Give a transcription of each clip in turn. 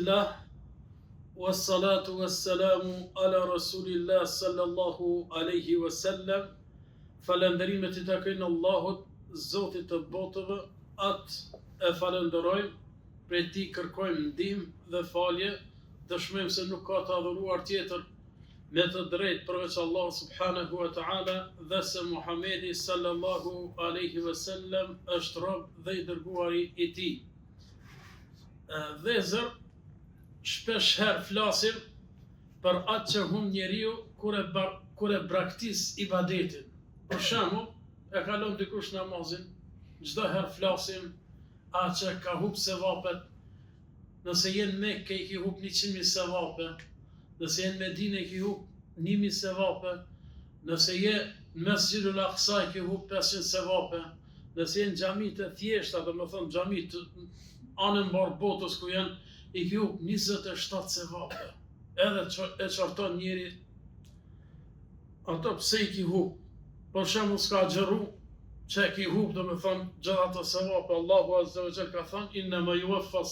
Bismillah, wassalatu wassalamu ala Rasulillah sallallahu alaihi wasallam. Falënderimet I takojnë Allahut, Zotit të botëve, atë e falenderojmë, prej Tij kërkojmë ndihmë dhe falje, dëshmojmë se nuk ka të adhuruar tjetër me të drejtë përveç Allah subhanahu wa ta'ala dhe se Muhamedi sallallahu alaihi wasallam është rob dhe I dërguari I Tij. Vëllezër, shpesh herë flasim për atë që humb njeriu kur e braktis ibadetin. Për shembull, e kalon dikush namazin, çdo herë flasim atë që ka humb sevapet. Nëse jenë Mekë I ki humb 100.000 sevape, nëse jenë Medinë I ki humb 1.000 sevape, nëse je në Mesxhidul Aqsa I ki humb 500 sevape, nëse jenë xhamit e thjeshta, domethënë xhamit anën mbar botës ku janë I ki humb 27 sevape. Edhe e çarton njeri ato pse I ki humb. Për shembull s'ka xherru, që e ki humb domethënë gjithë ato sevape. Allahu azza wa jalla ka thënë inma yuwaffa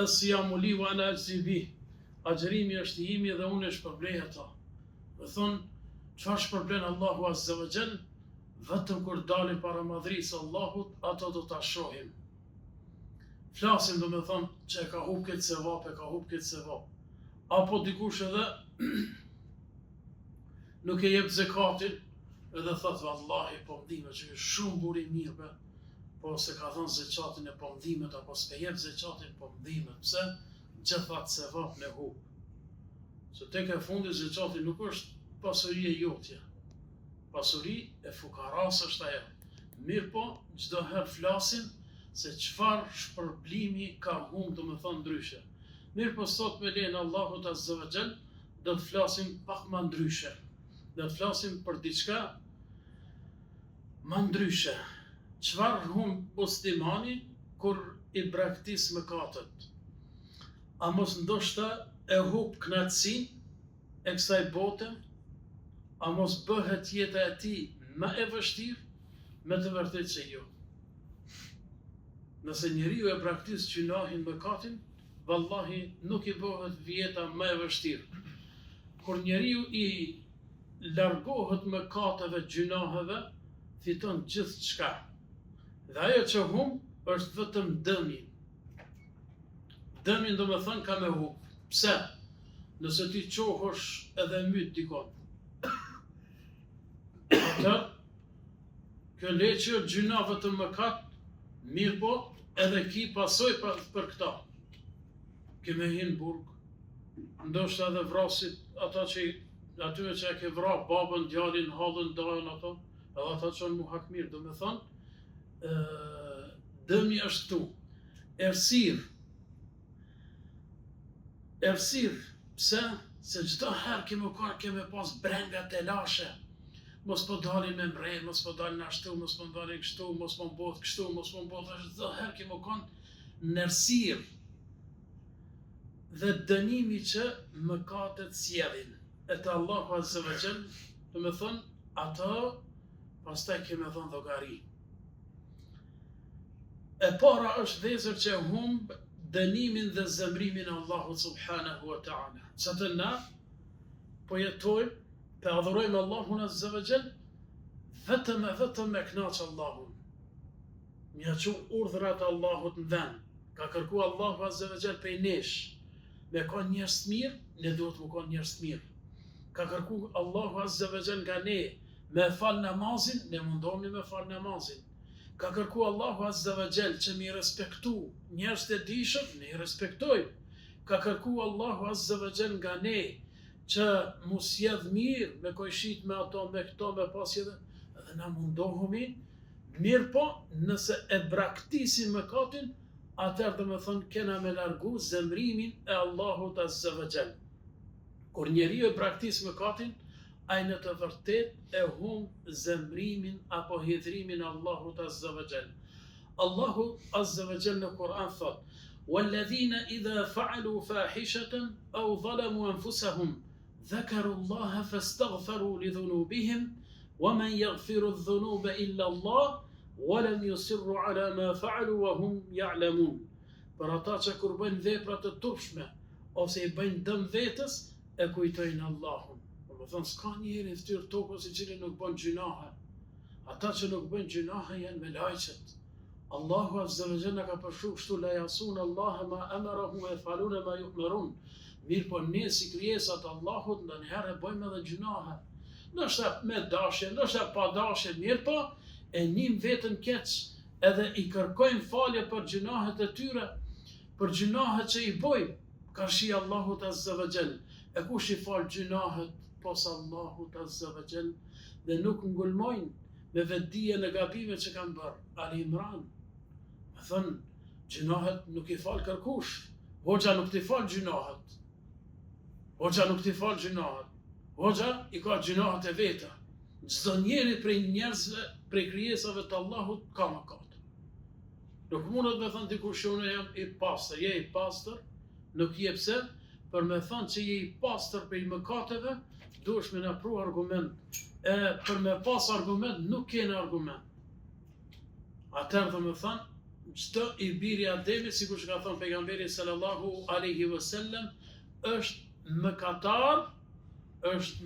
as-siyamu li wa ana ajzi bih. Agjërimi është I imi dhe unë e shpërblej ata. Do thonë, çfarë shpërblen Allahu azza wa jall, vetëm kur dalim para madhrisë Allahut, ato do ta shohim. Flasim domethënë që ka humb këtë sevap, ka humb këtë sevap. Apo dikush edhe nuk e jep zakatin, edhe thot vallahi po mdime që është shumë buri mirë, po se ka thënë zakatin e po mdimet, apo s'pe jep zakatin po mdimet. Pse? Gjithat sevap në humb. Se tek e fundi zakati nuk është pasuri e jotja. Pasuri e fukaras është ajo. Mirë po, çdo herë flasim se çfarë shpërblimi ka humb, domethënë ndryshe. Mirë po sot me lejen Allahut azza wa jall do të flasim pak më ndryshe. Do të flasim për diçka më ndryshe. Çfarë humb muslimani kur I braktis mëkatet? A mos ndoshta e humb kënaqësinë e kësaj bote? A mos bëhet jeta e tij më e vështirë? Me të vërtetë se jo. Nëse njeriu e braktis gjunahin mëkatin, vallahi nuk I bëhet jeta më e vështirë. Kur njeriu I largohet mëkateve, gjunaheve, fiton gjithçka. Dhe ajo që humb është vetëm dëmi. Dëmin domethënë ka me humb. Pse? Nëse ti qohësh edhe myt dikon. Atë, kjo leqë gjunave të mëkat, mirë po, edhe ki pasoj për këta. Keme hinë burg, ndoshta edhe vrasit ata që atyre që e ke vra babën, djalin, hallën, dajën ato, edhe ata që në muhak mirë, do me thonë, dëmi është këtu. Ersir, pse? Se çdo herë keme pas brengat e lashe, mos po dalin me mrej, mos po dalin ashtu, mos po dalin kështu, mos po mbot kështu, mos po mbot ashtu, çdo herë kemo kanë nërsir dhe dënimi që mëkatet sjellin. E të Allahu azza wa jall, do me thonë, ato pastaj keme thonë llogari. E para është vëllezër që humb dënimin dhe zemrimin e Allahut subhanahu wa ta'ala. Që të na po jetojmë, pe adhurojmë Allahun azza wa jall, vetëm me knaqë Allahun. Mja që urdhrat Allahut në vend, ka kërku Allahu azza wa jall pej nesh, me ka njerëz të mirë, ne duhet mu ka njerëz të mirë. Ka kërku Allahu azza wa jall nga ne, me fal namazin, ne mundohemi me fal namazin. Ka kërku Allahu azza wa jall që mi respektu njerëz të dishëm, ne I respektojmë. Ka kërku Allahu azza wa jall nga ne, që mu sjedh mirë, me kojshit me ato, me këto, me pasje edhe na mundohemi, mirë po, nëse e braktisin mëkatin, atëherë do me thonë kena me largu zemrimin e Allahut azza wa jall. Kur njeriu e braktis mëkatin, ai në të vërtet e humb zemrimin apo hidhrimin e Allahut azza wa jall. Allahu azza wa jall në Kur'an thot: "Walladhina idha fa'alu fahishatan aw zalamu anfusahum ذكروا الله فاستغفروا لذنوبهم ومن يغفر الذنوب إلا الله ولم يصروا على ما فعلوا وهم يعلمون." për ata që kur bëjnë vepra të turpshme, ose i bëjnë dëm vetës, e kujtojnë Allahun. Do të thonë, s'ka njeri në fytyrë tokës i cili nuk bën gjunahe. Ata që nuk bëjnë gjunahe janë me lajqet. Allahu Azza wa Jalla ka përshu kështu, la jasun Allah ma amarahum wa yafaluna ma yu'marun. Mirë po ne si krijesat Allahut ndonjëherë bëjmë edhe gjunahe. Ndoshta me dashje, ndoshta pa dashje, mirë po e njim vetën keq, edhe i kërkojmë falje për gjunahet e tyre, për gjunahet që i bojmë, karshi Allahut Azza wa Jall. E kush i fal gjunahet pos Allahut Azza wa Jall, dhe nuk ngulmojnë me vetdije në gabimet që kanë bërë. Ali Imran, me thënë, gjunahet nuk i fal kërkush, hoxha nuk t'i fal gjunahet. Hoxha nuk t'i fal gjunahet. Hoxha i ka gjunahet e veta. Çdo njeri prej njerëzve, prej krijesave të Allahut ka mëkat. Nuk mundet me thënë dikush unë jam i pastër, je i pastër, nuk je pse, për me thënë që je i pastër prej mëkateve, duhesh me na pru argument. Për me pas argument, nuk kene argument. Atëherë dhe me thënë, çdo i biri i Ademit, sikur që ka thënë pejgamberi sallallahu alaihi wasallam, është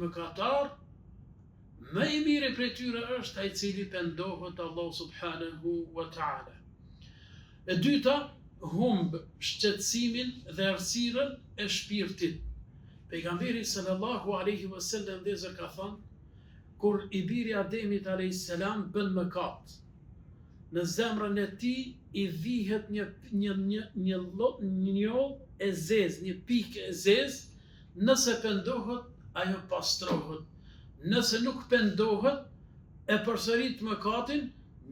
mëkatar, më i miri prej tyre është ai i cili pendohet Allahu subhanahu wa ta'ala. E dyta, humb shqetësimin dhe errësirën e shpirtit. Pejgamberi sallallahu alaihi wasallam dhe ka thënë, kur i biri Ademit alayhis salam bën mëkat, në zemrën e tij i vihet një njoll e zezë, një pikë e zezë, nëse pendohet, ajo pastrohet. Nëse nuk pendohet, e përsërit mëkatin,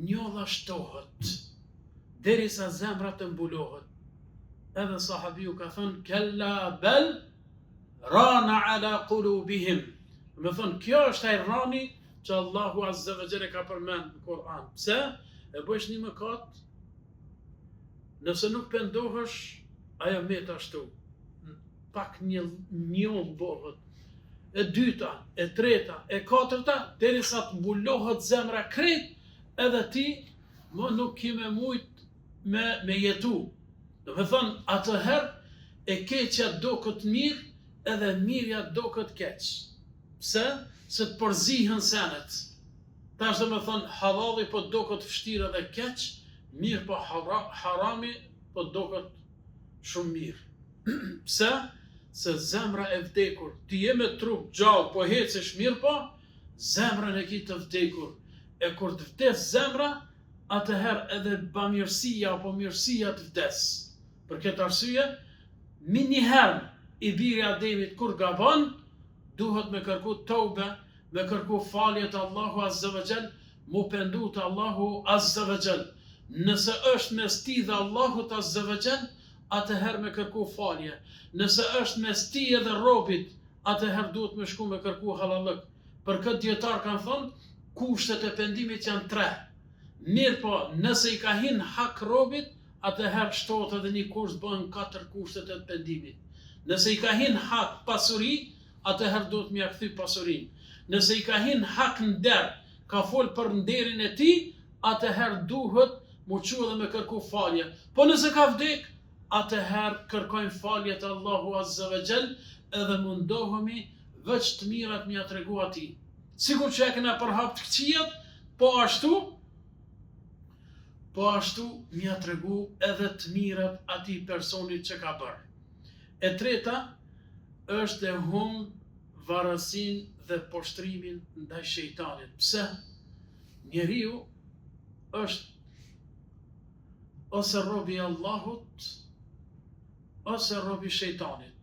njolla shtohet, derisa zemra të mbulohet. Edhe sahabiu ka thënë, kella bel rana ala qulubihim. Me thënë, kjo është ai rani që Allahu Azza wa Jalla ka përmend në Kur'an. Pse? E bësh një mëkat, nëse nuk pendohesh, ajo met ashtu. Pak njoll bëhet. E dyta, e treta, e katërta, derisa të mbulohet zemra krejt, edhe ti më nuk ki me mujt me jetu. Do me thënë, atëherë e keqja do këtë mirë, edhe mirja do këtë keq. Pse? Se të përzihen senet. Tash do me thënë, halali po do këtë vështirë edhe keq, mirë po harami po do këtë shumë mirë. Pse? Se zemra e vdekur, ti je me trup gjallë, po hecesh mirë po, zemrën e ki të vdekur. E kur të vdes zemra, atëherë edhe bamirësia apo mirësia të vdes. Për këtë arsye, njëherë i biri Ademit kur gabon, duhet me kërku tobe, me kërku falje të Allahu Azza wa Jall, mu pendu të Allahu Azza wa Jall. Nëse është mes ti dhe Allahut Azza wa Jall, atëherë me kërku falje. Nëse është mes ti edhe robit, atëherë duhet me shku me kërku halallëk. Për këtë dietar kanë thonë, kushtet e pendimit janë 3. Mirë po, nëse i ka hin hak robit, atëherë shtohet edhe një kusht, bëhen 4 kushtet e pendimit. Nëse i ka hin hak pasuri, atëherë duhet me ja kthy pasurinë. Nëse i ka hin hak nder, ka fol për nderin e tij, atëherë duhet mu qu edhe me kërku falje. Po nëse ka vdek, atëherë kërkojmë falje të Allahu Azza wa Jall, edhe mundohemi veç të mirat mja tregu atij. Sigur që e kena përhap të këqijat, po ashtu mja tregu edhe të mirat atij personit që ka bërë. E treta është e humb varësin dhe poshtrimin ndaj shejtanit. Pse? Njeriu është ose robi i Allahut, ose robi shejtanit.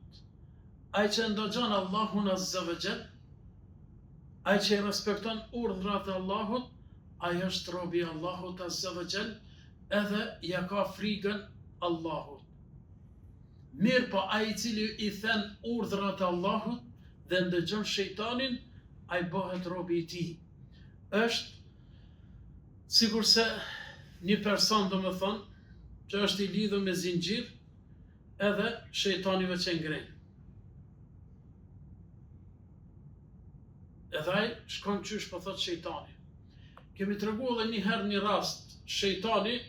Ai që ndëgjon Allahun Azza wa Jall, ai që respekton urdhrat e Allahut, ai është robi i Allahut Azza wa Jall, edhe ja ka frikën Allahut. Mirë po ai i cili i thën urdhrat e Allahut dhe ndëgjon shejtanin, ai bëhet robi i tij. Është sikurse një person, do me thonë, që është i lidhur me zinxhir, edhe shejtani veç e ngren. Edhe ai shkon qysh po thot shejtani. Kemi treguar edhe një herë një rast, shejtani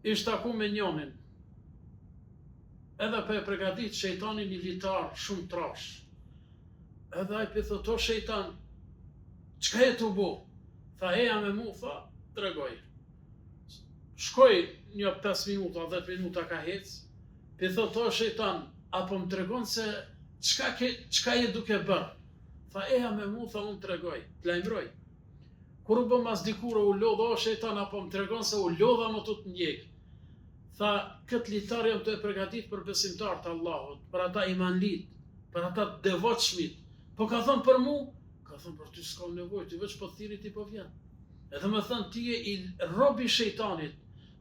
ishte taku me njonin. edhe për e pregadit shejtani militar shumë trash. Edhe ai për thot, o shejtan, çka e të bu? Tha, eja me mu, tha, tregoj. Shkoj një 5 minuta, 10 minuta ka hec, për thot, o shejtan, apo më tregon se çka je duke bërë? Tha, eja me mu, tha, unë tregoj, të lajmëroj. Kur u bëm as dikur u lodha, o shejtan, apo më tregon se u lodha më të njek. Tha, këtë litar jam të e pregatit për besimtar të Allahut, për ata imanlit, për ata devotshmit. Po ka thënë për mu, ka thënë për ty s'ka nevojë, ty veç po thirit i po vjen. Edhe më thënë, ti je i robi shejtanit.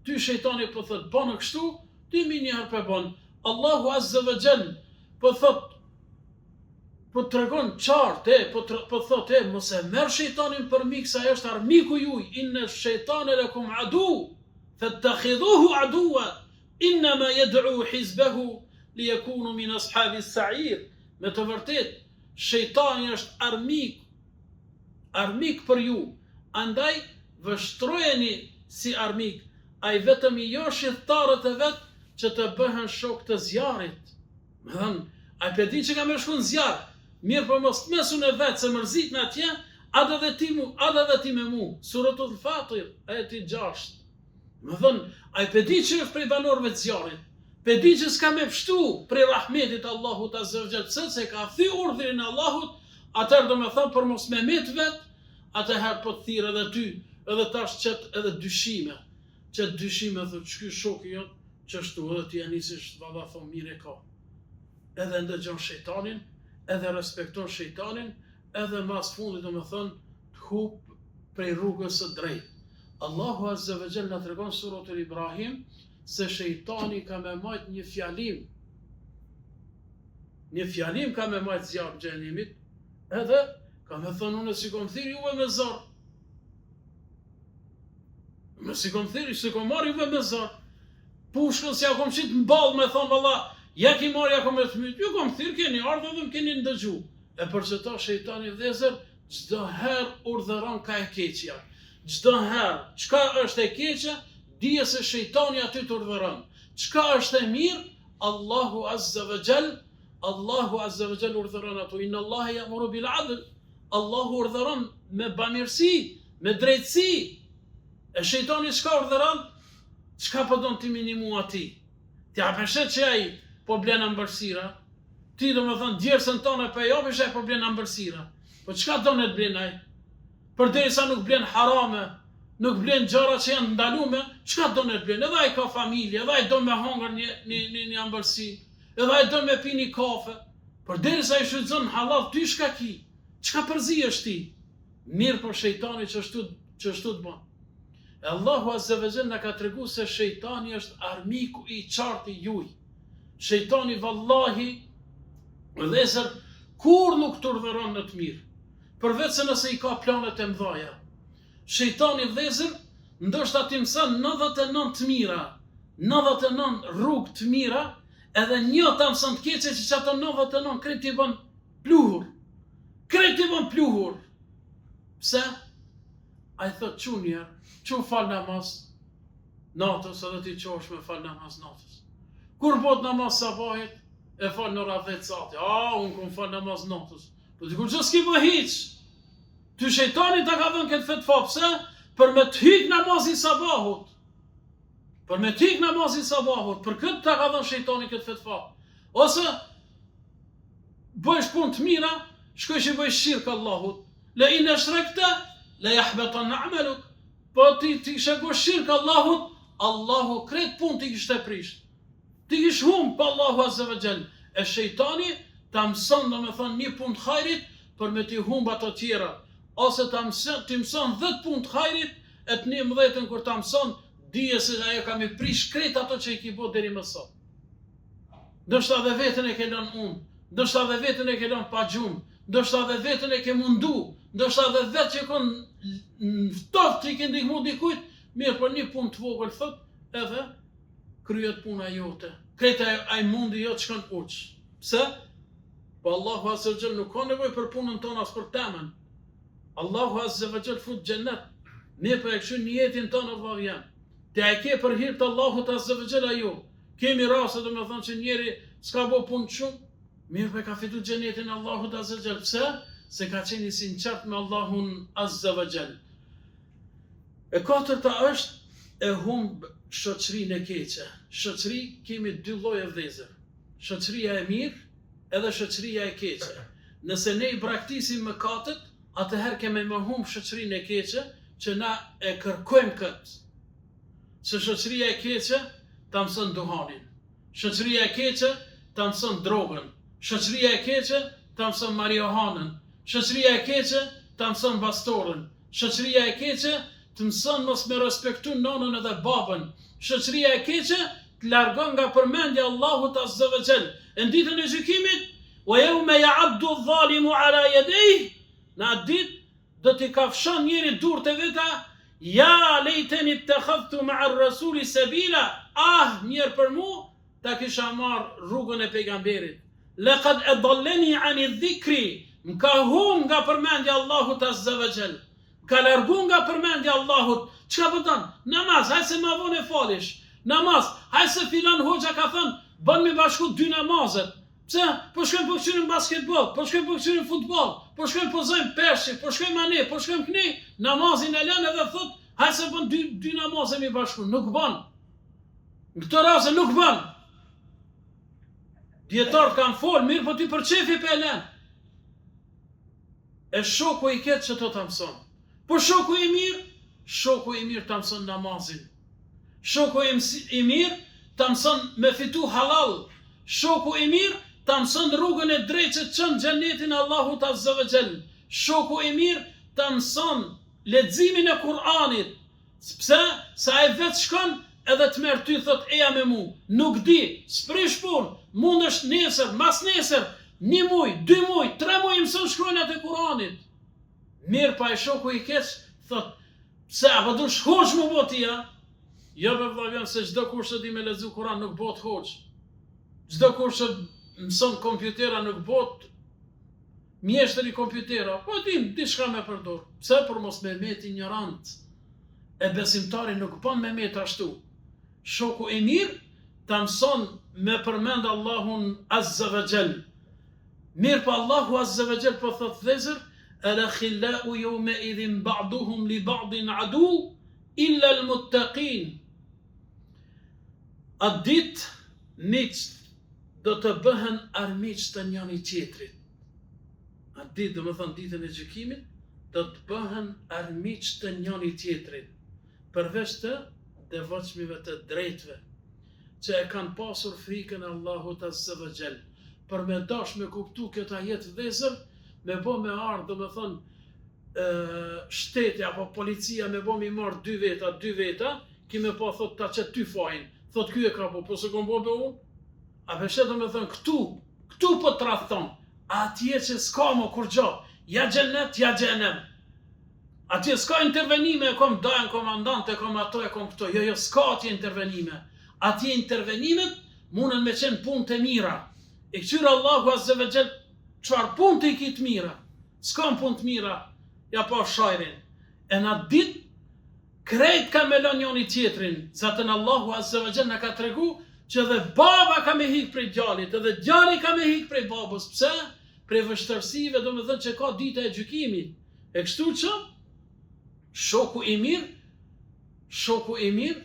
Ty shejtani po thot, bënë kështu, ti mi njëherë për bënë. Allahu Azza wa Jall po thot, po tregon qartë, po thot, mos e merr shejtanin për mik, sa ai është armiku juaj. Inna ash-shaytana lakum adu, fattakhidhuhu aduwa. Innama yad'u hizbahu liyakunu min ashabi as-sa'ir. Me të vërtet, shejtani është armik për ju. Andaj vështrojeni si armik. Ai vetëm i jo shqiptarët e vet që të bëhen shok të zjarit. Me thënë, ai pedi që ka me shku në zjarë, mirë për mos të mesun e vetë se mërzit në atje, adhe dhe ti me mu. Suratul Fatir, ajeti 6. Me thënë, ai pedi që është prej banorëve të zjarit, pedi që s'ka me pështu prej rahmetit Allahut Azza wa Jall, se ka thy urdhrin e Allahut, atëherë do me thënë për mos me met vetë, atëherë po të thirë edhe ty, edhe tash qëtë edhe dyshime. Qëtë dyshime dhe që ky shoki jotë, qështu edhe ti anisisht vada thonë mire ka. Edhe ndëgjon shejtanin, edhe respekton shejtanin, edhe mas fundit do me thonë të hup prej rrugës së drejtë. Allahu Azza wa Jall na tregon suratul Ibrahim se shejtani ka me majt një fjalim. Një fjalim ka me majt zjarë xhenimit, edhe ka me thonë unë si kom thirë juve me zarë. Me si kom thirë, si kom marrë juve me zarë. Pushkën si ja kom qitë në balë me thonë, valla, ja ki marrë, ja kom e të mytë, ju kom thirë, keni ardhë dhe më keni ndëgju. E për që ta shejtani vëllezër, çdo herë urdhëron ka e keqja. Çdo herë, çka është e keqja, dije se shejtani aty të urdhëron. Çka është e mirë, Allahu Azza wa Jall urdhëron ato. Inna Allaha ya'muru bil 'adl. Allahu urdhëron me bamirësi, me drejtësi. E shejtani çka urdhëron? Çka po don ti minimu ati? Ti a peshet që ai po blen ambërsira? Ti do me thënë djersën tonë për jopish ai po blen ambërsira. Po çka do ne të blen ai? Përderisa nuk blen harame, nuk blen gjëra që janë ndalume, çka do ne të blen? Edhe ai ka familje, edhe ai do me hongër një ambërsi, edhe ai do me pi një kafe. Përderisa ai shfrytëzon halal, ty çka ki? Çka përzihesh ti? Mirë po shejtani që ashtu të bën. Allahu Azza wa Jall na ka tregu se shejtani është armiku i qartë i juaj. Shejtani vallahi, vëllezër, kur nuk të urdhëron në të mirë, përveç se nëse i ka planet e mëdha. Shejtani vëllezër, ndoshta ti mëson 99 të mira, 99 rrugë të mira, edhe një ta mëson të keqe që ato 99 krejt i bën pluhur. Krejt i bën pluhur. Pse? Ai thot çunjer, çu fal namaz natës, edhe ti qosh me fal namaz natës. Kur bot namaz sabahit, e fal në radhë 10 sati. Unë kom fal namaz natës. Po dikur që s'ki bë hiç. Ty shejtani ta ka dhënë këtë fetva, pse? Për me të hyjë namazin sabahut. Për me të hyjë namazin sabahut, për këtë ta ka dhënë shejtani këtë fetva. Ose bësh punë të mira, shkoj që bëj shirk Allahut. La in ashrakta la yahbatanna 'amaluk. Po ti kishe bërë shirk Allahut, Allahu krejt punë ti kishte prish. Ti kish humb pa Allahu Azza wa Jall. E shejtani ta mëson domethënë një punë të hajrit për me ti humb ato tjera. Ose ti mëson 10 punë të hajrit, e të 11-ën kur ta mëson, dije se ajo ka me prish krejt ato që i ki bërë deri më sot. Ndoshta dhe veten e ke lënë unë, ndoshta dhe veten e ke lënë pa gjumë, ndoshta dhe veten e ke mundu, ndoshta dhe vetë që kon ftoft që i ke ndihmu dikujt, mirë për një punë të vogël thot, edhe kryet puna jote. Krejt ai mundi jo të shkon uç. Pse? Po Allahu Azza wa Jall nuk ka nevojë për punën tonë as për temën. Allahu Azza wa Jall fut xhennet. Ne po e kështu në jetën tonë vllai jam. Ti e ke për hir të Allahut Azza wa Jall ajo. Kemi raste domethënë që njeri s'ka bo punë shumë, mirë për ka fitu xhenetin Allahut Azza wa Jall. Pse? Se ka qenë i sinqert me Allahun Azza wa Jall. E katërta është e humb shoqërinë e keqe. Shoqëri kemi dy lloje vëllezër. Shoqëria e mirë edhe shoqëria e keqe. Nëse ne i braktisim mëkatet, atëherë kemi më humb shoqërinë e keqe që na e kërkojmë këtë. Se shoqëria e keqe ta mëson duhanin. Shoqëria e keqe ta mëson drogën. Shoqëria e keqe ta mëson marijuanën. Shoqëria e keqe ta mëson bastorën. Shoqëria e keqe të mëson mos me respektu nonën edhe babën. Shoqëria e keqe të largon nga përmendja Allahut Azza wa Jall. Në ditën e gjykimit, wa yawma ya'addu adh-dhalimu 'ala yadayhi, në atë ditë do t'i kafshon njëri durët e veta, ja lejteni ittakhadhtu ma'a ar-rasuli sabila, mirë për mu ta kisha marrë rrugën e pejgamberit. Laqad adallani 'ani adh-dhikri, m'ka hum nga përmendja Allahut Azza wa Jall. Ka largu nga përmendja Allahut. Çka po thon? Namaz, hajse ma vonë falish. Namaz, hajse filan hoxha ka thënë, bën me bashku dy namazet. Pse? Po shkojmë po qyrim basketbol, po shkojmë po qyrim futboll, po shkojmë po zojmë peshqi, po shkojmë ane, po shkojmë këni, namazin e lën edhe thot, hajse bën dy namaze me bashku. Nuk bën. Në këtë rast nuk bën. Dietarët kanë fol, mirë, po ti për çefi pe lën. E shoku i keq që të mëson. Po shoku i mirë ta mëson namazin. Shoku i mirë ta mëson me fitu halal. Shoku i mirë ta mëson rrugën e drejtë që çon xhenetin Allahut Azza wa Jall. Shoku i mirë ta mëson leximin e Kur'anit. Pse? Sa ai vetë shkon edhe të merr ty thot eja me mu. Nuk di, s'prish punë, mundesh nesër, mas nesër, 1 muj, 2 muj, 3 muj mëson shkronjat e Kur'anit. Mirë pa e shoku i keq, thot, pse, apo du shkosh mu bot tia? Jo për vlavjan, se çdo kush që di me lexu Kur'an nuk bot hoq. Çdo kush që mëson kompjutera nuk bot mjeshtër i kompjutera. Po di shka me përdor. Pse? Për mos me met ignorant. E besimtari nuk bën me met ashtu. Shoku i mirë ta mëson me përmend Allahun Azza wa Jall. Mirë pa Allahu Azza wa Jall po thot vëllezër, al-akhillau yawma idhin ba'duhum li ba'din adu illa al-muttaqin. Atë ditë miqt do të bëhen armiq të njëri tjetrit. Atë ditë, do të thonë ditën e gjykimit, do të bëhen armiq të njëri tjetrit. Përveç të devotshmive të drejtëve, që e kanë pasur frikën e Allahut Azza wa Jall. Për me dash me kuptu këta jetë vëllezër, me bo me ardhë, do me thonë, shteti apo policia me bo mi marrë 2 veta, kime po thot ta që ty fajnë, thot ky e ka po se kom bo be unë, a peshe do me thonë, këtu po të rathon, atje që s'ka mo kur gjo, ja xhenet, ja xhenem. Atje s'ka intervenime, e kom dajnë komandant, e kom ato, e kom këto, jo, s'ka atje intervenime. Atje intervenimet munën me qenë punë të mira. E këqyrë Allahu Azza wa Jall çfarë punë të i kitë mira. S'kam punë të mira, ja pa shajrin. E në ditë, krejt ka me lën njoni tjetrin, zatën Allahu Azza wa Jall në ka tregu që dhe baba ka me hik prej djalit, edhe djali ka me hik prej babës. Pse? Prej vështërsive, do me thënë që ka dita e gjykimit. E kështu që, shoku i mirë,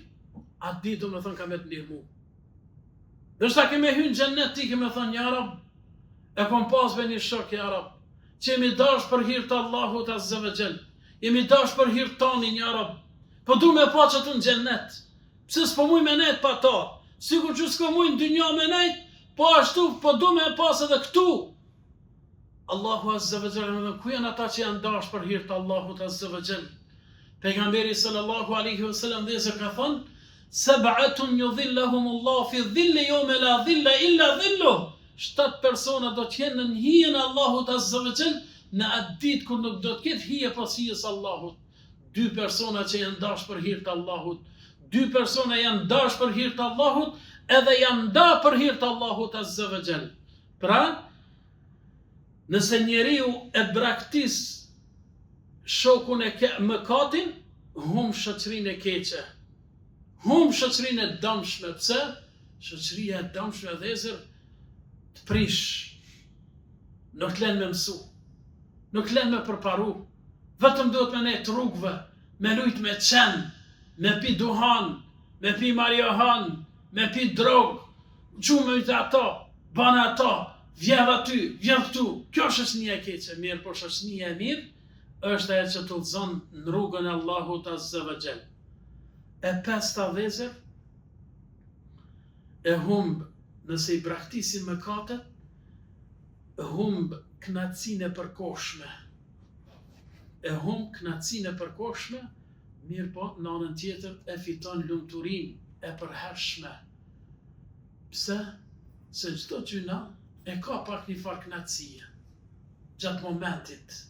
atë ditë do me thënë ka me të ndihmu. Dërsa keme hynë xhennet, ti keme thënë, ja Rab, e kom pasve një shok, ja Rab, që jemi dash për hir të Allahut Azza wa Jall, jemi dash për hir tanin, ja Rab, po du me pa që tu në xhennet, pse s'po muj me nejt pa ta, sikur që s'ko muj në dynja me nejt, po ashtu, po du me pas edhe këtu. Allahu Azza wa Jall, me dhe ku janë ata që janë dash për hir të Allahut Azza wa Jall? Pejgamberi sallallahu alaihi wasallam dhe se ka thënë, sab'atun yudhilluhumullahu fi dhilli yawma la dhilla illa dhilluh. 7 persona do të jenë në hijen e Allahut Azza wa Jall në atë ditë kur nuk do të ketë hije pas hijes Allahut. 2 persona që janë dash për hir të Allahut. 2 persona janë dash për hir të Allahut edhe janë da për hir të Allahut Azza wa Jall. Pra, nëse njeriu e braktis shokun e mëkatin, hum shoqërinë e keqe. Hum shoqërinë e dëmshme. Pse? shoqëria e dëmshme e dhezër të prish, nuk len me mësu, nuk len me përparu, vetëm duhet me nejtë rrugëve, me lujt me qenë, me pi duhan, me pi marijuan, me pi drogë, gjumë të ato, banë ato, vjedh aty, vjedh këtu. Kjo është shoqënia e keqe, mirë, por shoqënia e mirë është ajo që të udhëzon në rrugën e Allahut Azza wa Jall. E pesta dhezër, e humb nëse i braktisin mëkatet, e humb kënaqësinë e përkohshme. E humb kënaqësinë e përkohshme, mirë po në anën tjetër e fiton lumturinë e përhershme. Pse? Se çdo gjëna e ka pak një farë kënaqësie. Gjatë momentit,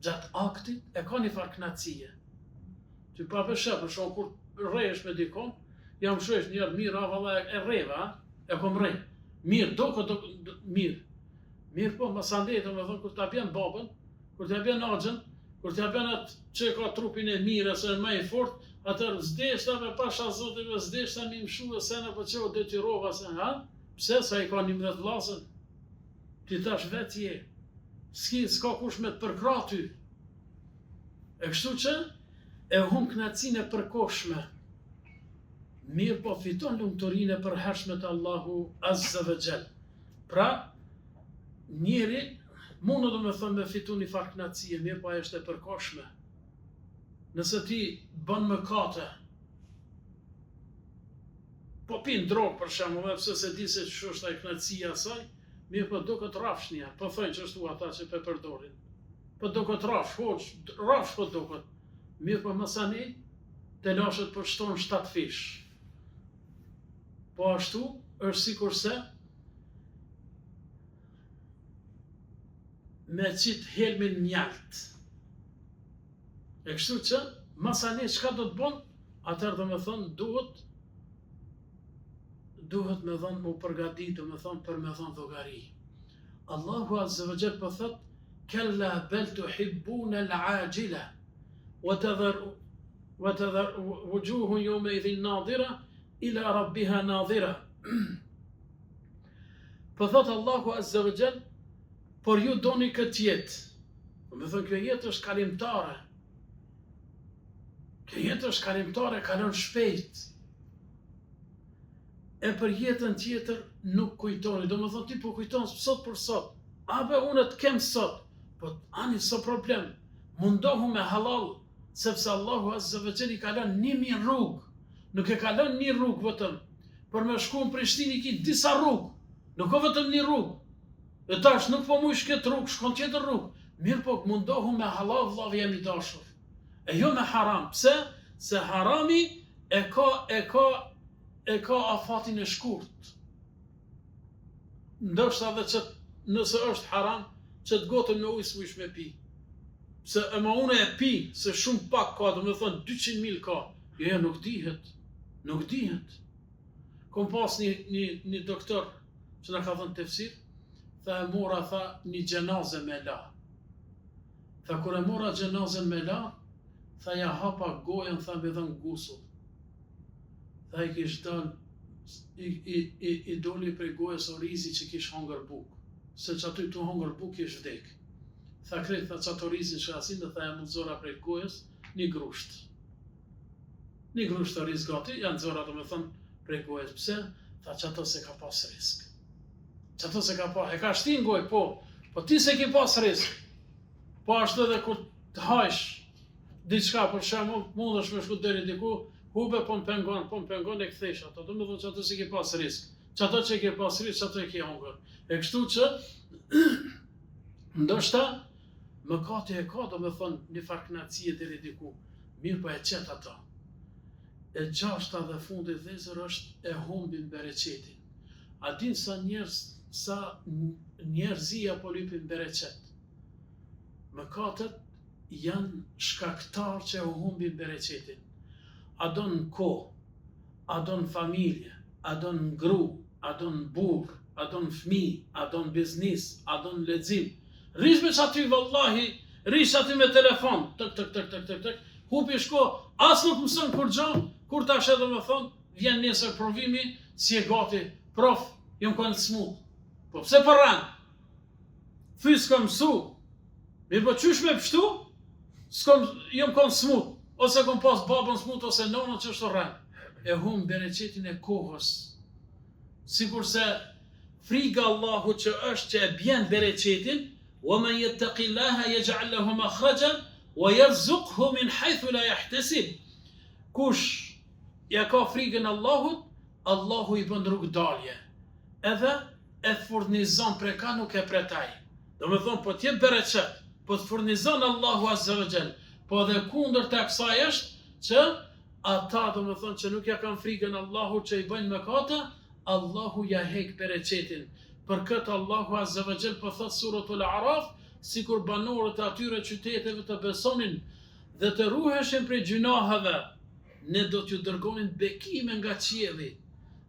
gjatë aktit, e ka një farë kënaqësie. Ty pa përshë, për shumë kur rrehesh me dikon, jam shresh njerë mirë, valla e rreva, e kom rrej. Mirë, mirë. Mirë po, më sandetë, me thonë, kur t'ja bjen babën, kur t'ja bjen axhën, kur t'ja bjen atë që ka trupin e mirë, se në më i fort, atër zdeshta me pasha zotive, zdeshta mi mshu e sena për që o detyrova se, ha? Pse, sa i ka 11 vllazën? Ti tash vetë je. S'ka kush me të përkra ty. E kështu që, e humb kënaqësinë e përkohshme. Mirë po fiton lumturinë e përhershme të Allahu Azza wa Jall. Pra, njeri mundu do me thënë me fitu një farë kënaqësie, mirë po ajo është e përkohshme. Nëse ti bën mëkate, po pin drogë për shembull, pse se di se ç'është ai kënaqësia e saj, mirë po duket rafsh një, po thonë që ashtu ata që pe përdorin. Po duket rafsh, rafsh po duket. Mirë po mësani, të lashet për shtonë 7 fish. Po ashtu, është sikurse me qitë helmin mjalt. E kështu që, mësani, çka do të bon, atër dhe me thonë, duhet me thonë mu përgatit, me thonë për me thonë dhogari. Allahu Azza wa Jall po thot, kella bel tuhibbuna al-ajila, وتذر وجوه يومئذ ناظرة إلى ربها ناظرة. Po thot Allahu Azza wa Jall, por ju doni këtë jetë. Me thënë, kjo jetë është kalimtare. Kjo jetë është kalimtare, kalon shpejt. E për jetën tjetër nuk kujtoni. Do me thënë, ti po kujton sot për sot. Abe unë të kem sot. Po ani so problem. Mundohu me halal, sepse Allahu Azza wa Jall i kalon 1000 rrugë. Nuk e kalon një rrugë vetëm. Për me shku në Prishtinë i ki disa rrugë. Nuk ka vetëm një rrugë. E tash nuk po mu i shket rrugë, shkon tjetër rrugë. Mirë po mundohu me halal, vllav jemi dashur. E jo me haram. Pse? Se harami e ka afatin e shkurt. Ndoshta edhe që nëse është haram, që të gotën me ujë s'muish me pi. Se e ma une e pi, se shumë pak ka, do me thënë 200.000 ka. Jo, nuk dihet. Nuk dihet. Kom pas një doktor që na ka thënë tefsir, tha e mora, tha, një gjenaze me la. Tha, kur e mora gjenazën me la, tha, ja hapa gojën, tha, me dhënë gusull. Tha, i kish dal, i doli prej gojës orizi që kish hangër buk. Se që aty të hangër buk kish vdek. Tha, kretë, tha, qatë orizin që asin, dhe tha, e mund zora prej gojës, një grusht. Një grusht oriz gati, janë zora, do me thënë, prej gojës. Pse? Tha, që ato se ka pas risk. Që ato se ka pas, e ka shtin gojë, po ti se ki pas risk. Po ashtu edhe kur të hajsh, diçka për shembull, mundesh me shku deri diku, hube po në pengon e kthesh ato. Do me thonë që ato se ki pas risk. Që ato që ki pas risk, që ato e ki hongër. E kështu që, ndoshta, mëkati e ka, do me thonë, një farë kënaqësie deri diku. Mirë po e qet ato. E gjashta dhe fundit dhezër është e humbin bereqetin. A din sa njerëzia po lypin bereqet. Mëkatet janë shkaktar që e humbin bereqetin. A do në kohë, a do në familje, a do në gru, a do në burr, a do në fëmijë, a do në biznis, a do në lexim. Rish me aty vallahi, rish aty me telefon, tek, hupi shko, as nuk mëson kur gjo, kur tash edhe me thonë, vjen nesër provimi, si e gati, prof, jam kanë smut. Po pse po rran? Thy s'kam mësu. Mirë po qysh me pështu? Jam kanë smut. Ose kom pas babën smut, ose nonën që është rran. E hum bereqetin e kohës. Sikur se friga Allahu që është që e bjen bereqetin, وَمَنْ يَتَّقِ اللَّهَ يَجْعَلْ لَهُ مَخْرَجًا وَيَرْزُقْهُ مِنْ حَيْثُ لَا يَحْتَسِبُ. Kush ja ka frikën Allahut, Allahu I bën rrugë dalje. Edhe e furnizon prej ka nuk e pretaj. Do me thonë, po t'jep bereqet, po t'furnizon Allahu Azza wa Jall, po dhe kundër të kësaj është që ata do me thonë që nuk ja kanë frikën Allahut që I bëjnë mëkate, Allahu ja hek bereqetin. Për këtë Allahu Azza wa Jall po thot suratul A'raf, sikur banorët e atyre qyteteve të besonin dhe të ruheshin prej gjunaheve, ne do t'ju dërgonin bekime nga qielli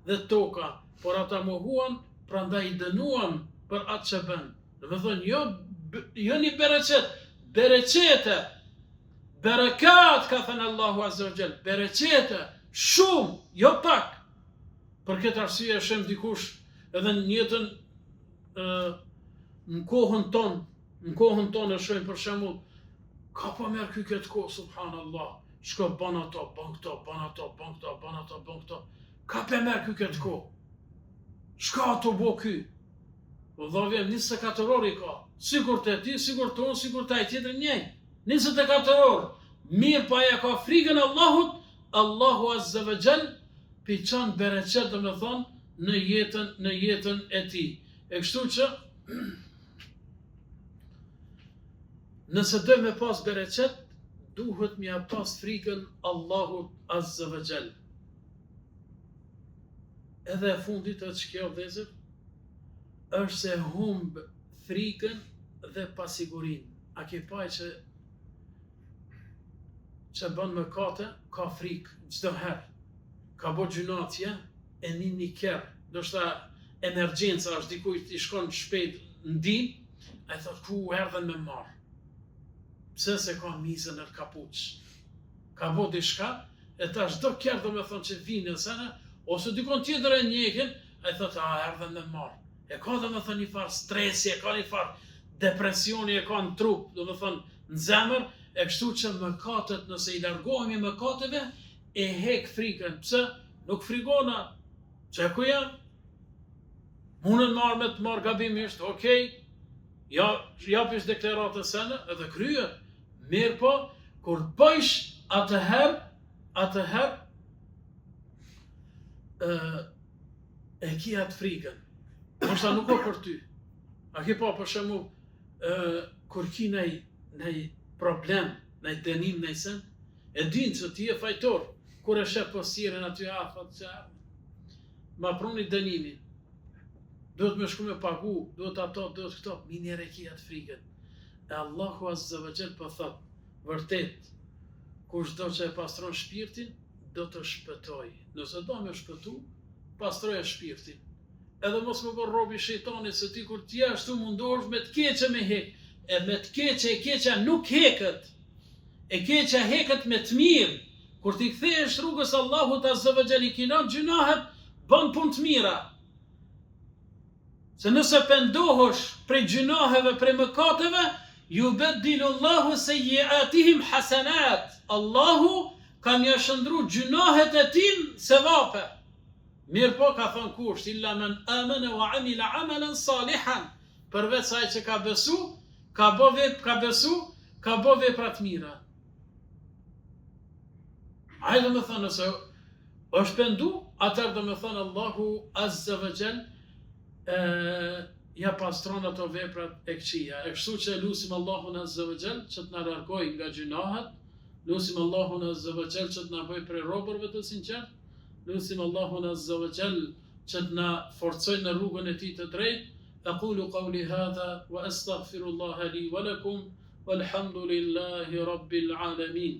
dhe toka, por ata mohuan, prandaj I dënuan për atë që bën. Do të thonë, jo një bereqet, bereqete, berekat, ka thënë Allahu Azza wa Jall, bereqete, shumë, jo pak. Për këtë arsye shem dikush edhe në jetën në kohën tonë e shojmë për shembull, ka pa merë ky këtë kohë, subhanallah, shko ban ato, ban këto, ban ato, ban këto, ban ato, ban këto, ka pa merë ky këtë kohë, shka ato bo ky, o dhavjem 24 orë I ka, sigur të ti, sigur të unë, sigur të tjetër njej, 24 orë, mirë pa ja ka frikën Allahut, Allahu Azza wa Jall, pi qanë bereqet dhe me thonë, në jetën e ti. E kështu që, nëse dojmë me pas bereqet, duhet mja pas frikën Allahut Azza wa Jall. Edhe e fundit e që kjo vëzër, është se humb frikën dhe pasigurin. A ke paj që bën mëkate, ka frikë, çdo herë. Ka bo gjunatje, e një kërë, do shta emergjenca është dikujt I shkon shpejt në dim, a I thot, ku erdhen me marë? Pse se ka mizën në kapuç? Ka bo dishka, e ta shdo kërë do me thonë që vinë në sene, ose dikon tjetër e njekin, a I thot, erdhen me marë. E ka do me thonë një farë stresi, e ka një farë depresioni, e ka në trup, do me thonë në zemër, e kështu që mëkatet, nëse I largohemi mëkateve, e hek frikën. Pse? Nuk frikona. Që ku janë? Munën marrë me të marrë gabimisht, okej, japish deklaratës sene, edhe kryet. Mirë po, kur bëjsh atëherë, e ki atë frikën. Nështë nuk o për ty. A ki pa për shembull, kur ki nej problem, nej dënim, nej sen, e din që ti e fajtor, kur e shep posirën aty afat që ma pruni dënimin, duhet me shku me pagu, duhet ato, duhet këto, minjere ki atë frikën. E Allahu Azza wa Jall po thot, vërtet, kush do që e pastron shpirtin, do të shpëtoj. Nëse do me shpëtu, pastroja shpirtin. Edhe mos më bërë robi shejtanit, se ti kur t'ja ashtu mundosh me të keqe me hek, e me të keqe, e keqe nuk heket, e keqe heket me të mirë. Kur t'i kthehesh rrugës Allahut Azza wa Jall, I kinon gjunahet, bën punë të mira. Se nëse pendohesh prej gjunaheve, prej mëkateve, yubaddilu Allahu sayyi'atihim hasanat. Allahu ka mja shëndru gjunahet e tim sevape. Mirë po ka thënë kusht, illa men amana wa amila amalan salihan. Përveç ai që ka besu, ka bo vepra të mira. Ai do me thënë, nëse është pendu, atër do me thënë Allahu Azza wa Jall ja pastron ato veprat e këqija. E kështu që lusim Allahun Azza wa Jall që të na largoj nga gjunahet, lusim Allahun Azza wa Jall që të na bëj prej robërve të sinqert, lusim Allahun Azza wa Jall që të na forcoj në rrugën e tij të drejtë. Aqulu qawli hadha wa astaghfirullaha li wa lakum walhamdulillahi rabbil alamin.